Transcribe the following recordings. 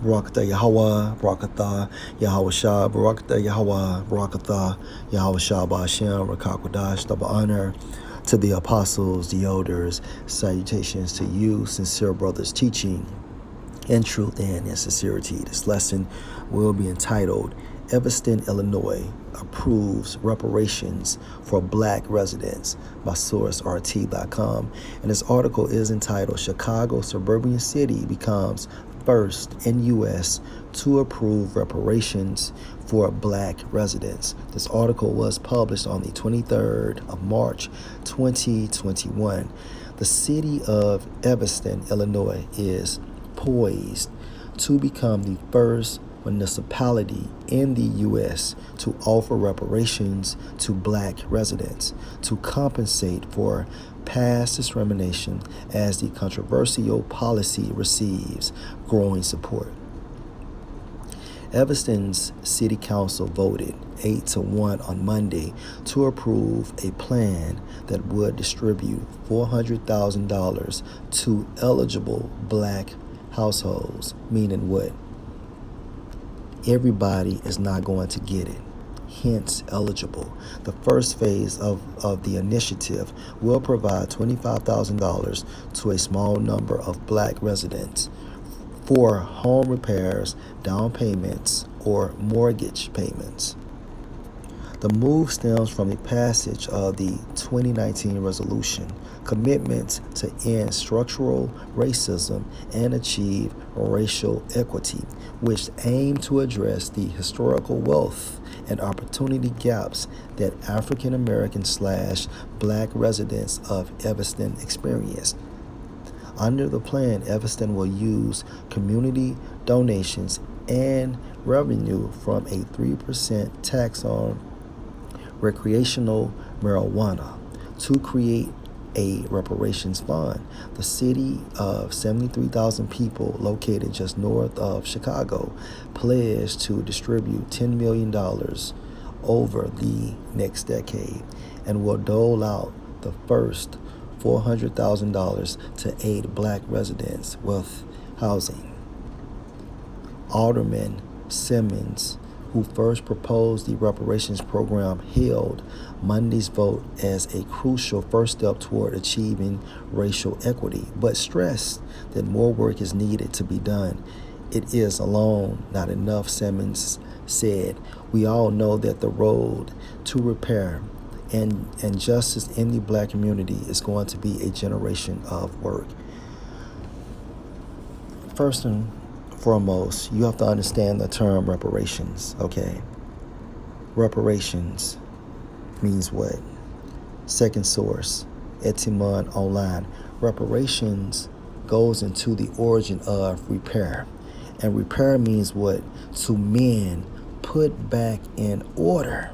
Barakatah Yahweh, Barakatah Yahweh Shah, Barakatah Yahweh, Barakatah Yahweh Shah Ba'ashem, Rakakwadash, double honor to the apostles, the elders, salutations to you, sincere brothers, teaching in truth and in sincerity. This lesson will be entitled, Evanston, Illinois approves reparations for black residents by sourceRT.com. And this article is entitled, Chicago Suburban City Becomes First in U.S. to Approve Reparations for Black Residents. This article was published on the 23rd of March, 2021. The city of Evanston, Illinois is poised to become the first municipality in the U.S. to offer reparations to black residents to compensate for past discrimination as the controversial policy receives growing support. Evanston's City Council voted 8-1 on Monday to approve a plan that would distribute $400,000 to eligible black households, meaning what? Everybody is not going to get it, hence eligible. The first phase of the initiative will provide $25,000 to a small number of black residents for home repairs, down payments, or mortgage payments. The move stems from the passage of the 2019 resolution, commitments to end structural racism and achieve racial equity, which aim to address the historical wealth and opportunity gaps that African American/Black residents of Evanston experience. Under the plan, Evanston will use community donations and revenue from a 3% tax on recreational marijuana to create a reparations fund. The city of 73,000 people located just north of Chicago pledged to distribute $10 million over the next decade and will dole out the first $400,000 to aid black residents with housing. Alderman Simmons, who first proposed the reparations program, hailed Monday's vote as a crucial first step toward achieving racial equity, but stressed that more work is needed to be done. It is alone not enough, Simmons said. We all know that the road to repair and justice in the black community is going to be a generation of work. First and foremost, you have to understand the term reparations, okay? Reparations means what? Second source, Etimon Online. Reparations goes into the origin of repair. And repair means what? To mend, put back in order,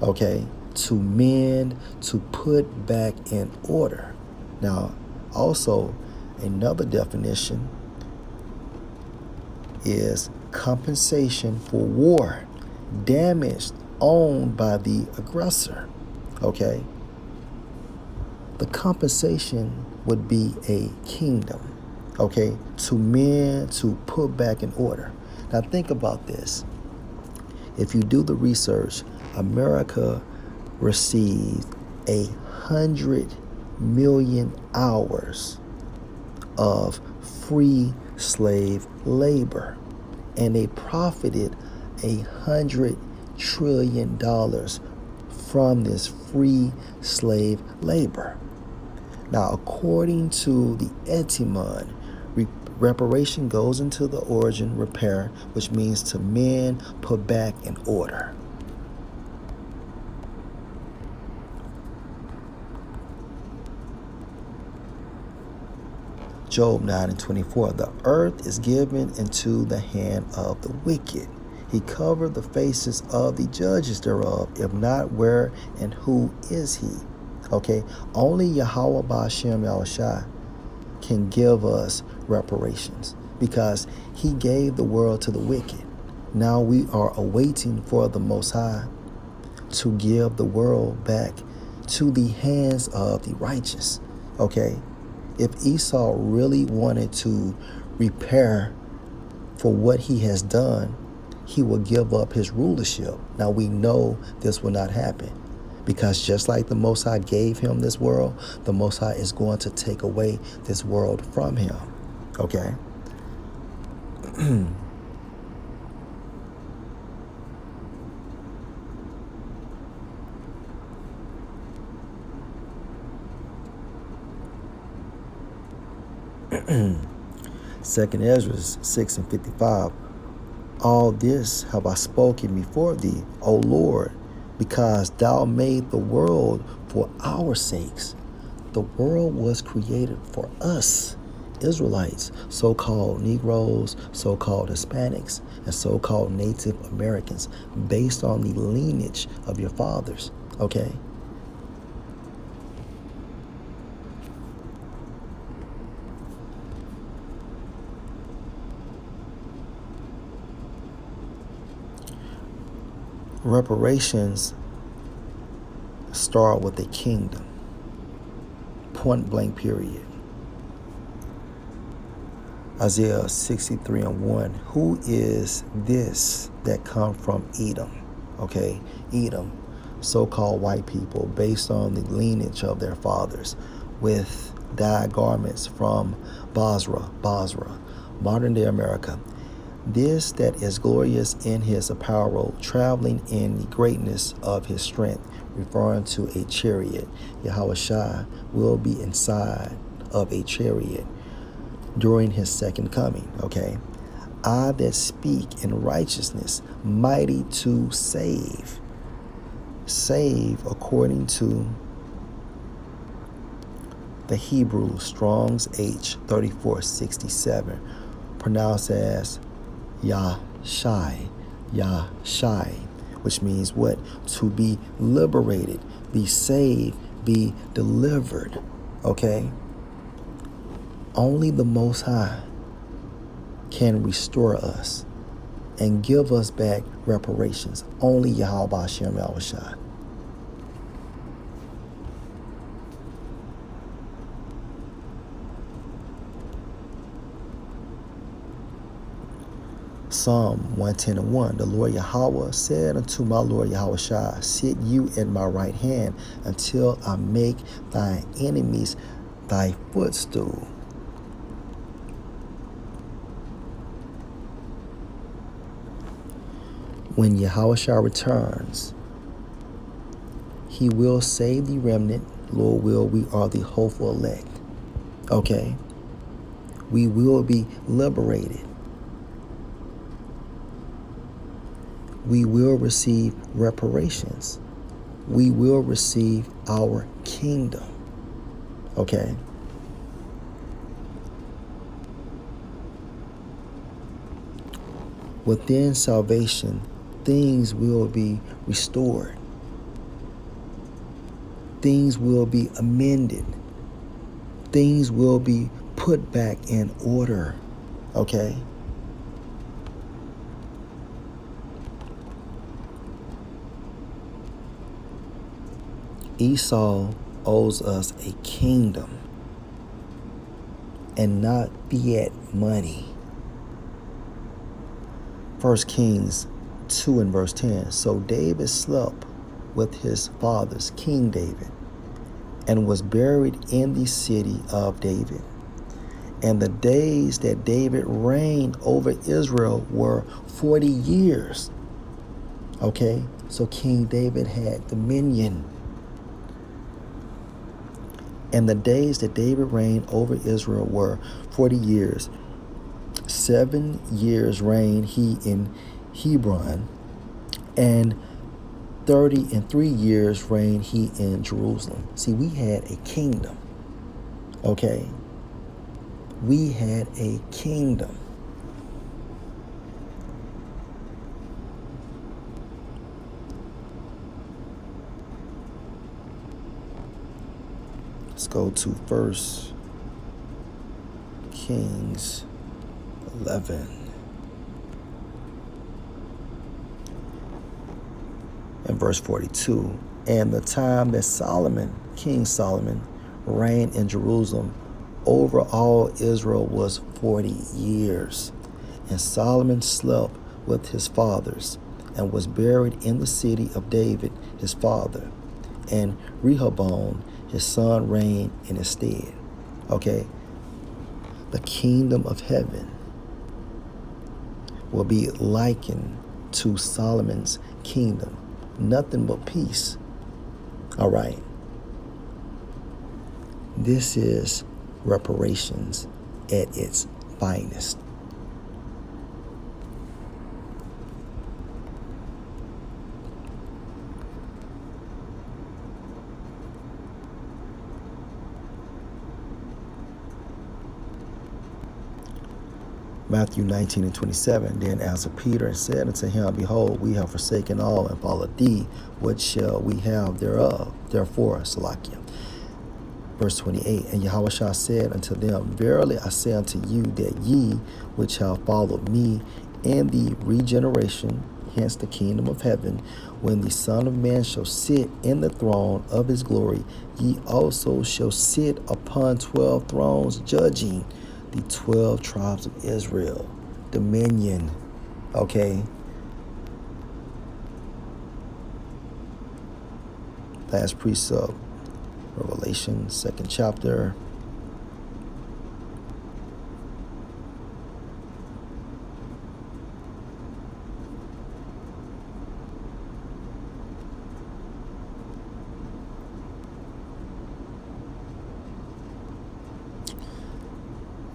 okay? To mend, to put back in order. Now, also, another definition is compensation for war damaged owned by the aggressor, okay? The compensation would be a kingdom, okay? To mend, to put back in order. Now, think about this. If you do the research, America received 100 million hours of free slave labor, and they profited $100 trillion from this free slave labor. Now, according to the Etimon, reparation goes into the origin repair, which means to mend, put back in order. Job 9:24, the earth is given into the hand of the wicked. He covered the faces of the judges thereof. If not, where and who is he? Okay, only Yahweh Ba'ashem Yahushua can give us reparations because he gave the world to the wicked. Now we are awaiting for the Most High to give the world back to the hands of the righteous. Okay, if Esau really wanted to repair for what he has done, he will give up his rulership. Now we know this will not happen, because just like the Most High gave him this world, the Most High is going to take away this world from him. Okay? Second Ezra 6:55. All this have I spoken before thee, O Lord, because thou made the world for our sakes. The world was created for us, Israelites, so-called Negroes, so-called Hispanics, and so-called Native Americans, based on the lineage of your fathers. Okay? Reparations start with a kingdom. Point blank period. Isaiah 63:1. Who is this that come from Edom? Okay, Edom, so-called white people, based on the lineage of their fathers, with dyed garments from Basra, modern day America. This that is glorious in his apparel, traveling in the greatness of his strength, referring to a chariot. Yahushua will be inside of a chariot during his second coming. Okay? I that speak in righteousness, mighty to save. Save according to the Hebrew Strong's H 3467, pronounced as Yashai, which means what? To be liberated, be saved, be delivered. Okay? Only the Most High can restore us and give us back reparations. Only Yahweh Hashem Yahushua. Psalm 110:1. The Lord Yahweh said unto my Lord Yahushua, sit you at my right hand until I make thy enemies thy footstool. When Yahushua returns, he will save the remnant. Lord will, we are the hopeful elect. Okay? We will be liberated. We will receive reparations. We will receive our kingdom. Okay? Within salvation, things will be restored. Things will be amended. Things will be put back in order. Okay? Esau owes us a kingdom and not fiat money. 1 Kings 2 and verse 10. So David slept with his fathers, King David, and was buried in the city of David. And the days that David reigned over Israel were 40 years. Okay? So King David had dominion. And the days that David reigned over Israel were 40 years. 7 years reigned he in Hebron, and 33 years reigned he in Jerusalem. See, we had a kingdom. Okay? We had a kingdom. Let's go to 1 Kings 11. And verse 42. And the time that Solomon, King Solomon, reigned in Jerusalem over all Israel was 40 years. And Solomon slept with his fathers, and was buried in the city of David his father. And Rehoboam his son reigned in his stead. Okay? The kingdom of heaven will be likened to Solomon's kingdom. Nothing but peace. All right. This is reparations at its finest. Matthew 19:27, then answered Peter and said unto him, Behold, we have forsaken all and followed thee. What shall we have thereof? Therefore, Salakia. Verse 28, and Yahushua said unto them, Verily I say unto you, that ye which have followed me in the regeneration, hence the kingdom of heaven, when the Son of Man shall sit in the throne of his glory, ye also shall sit upon 12 thrones, judging the 12 tribes of Israel. Dominion. Okay? Last precept, Revelation, 2nd chapter.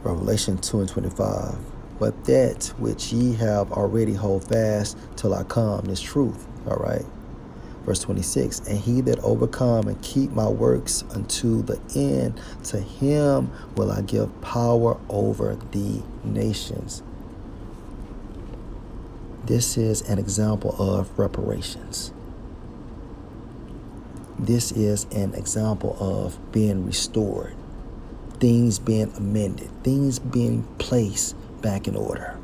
Revelation 2:25. But that which ye have already hold fast till I come is truth. All right. Verse 26, and he that overcome and keep my works unto the end, to him will I give power over the nations. This is an example of reparations. This is an example of being restored, things being amended, things being placed back in order.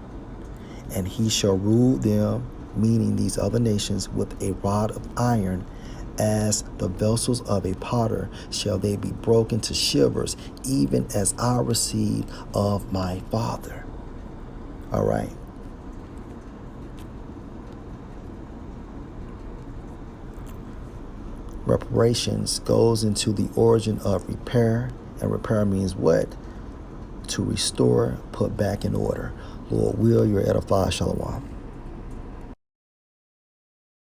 And he shall rule them, meaning these other nations, with a rod of iron, as the vessels of a potter shall they be broken to shivers, even as I received of my Father. All right. Reparations goes into the origin of repair, and repair means what? To restore, put back in order. Lord will, you're edified. Shalom.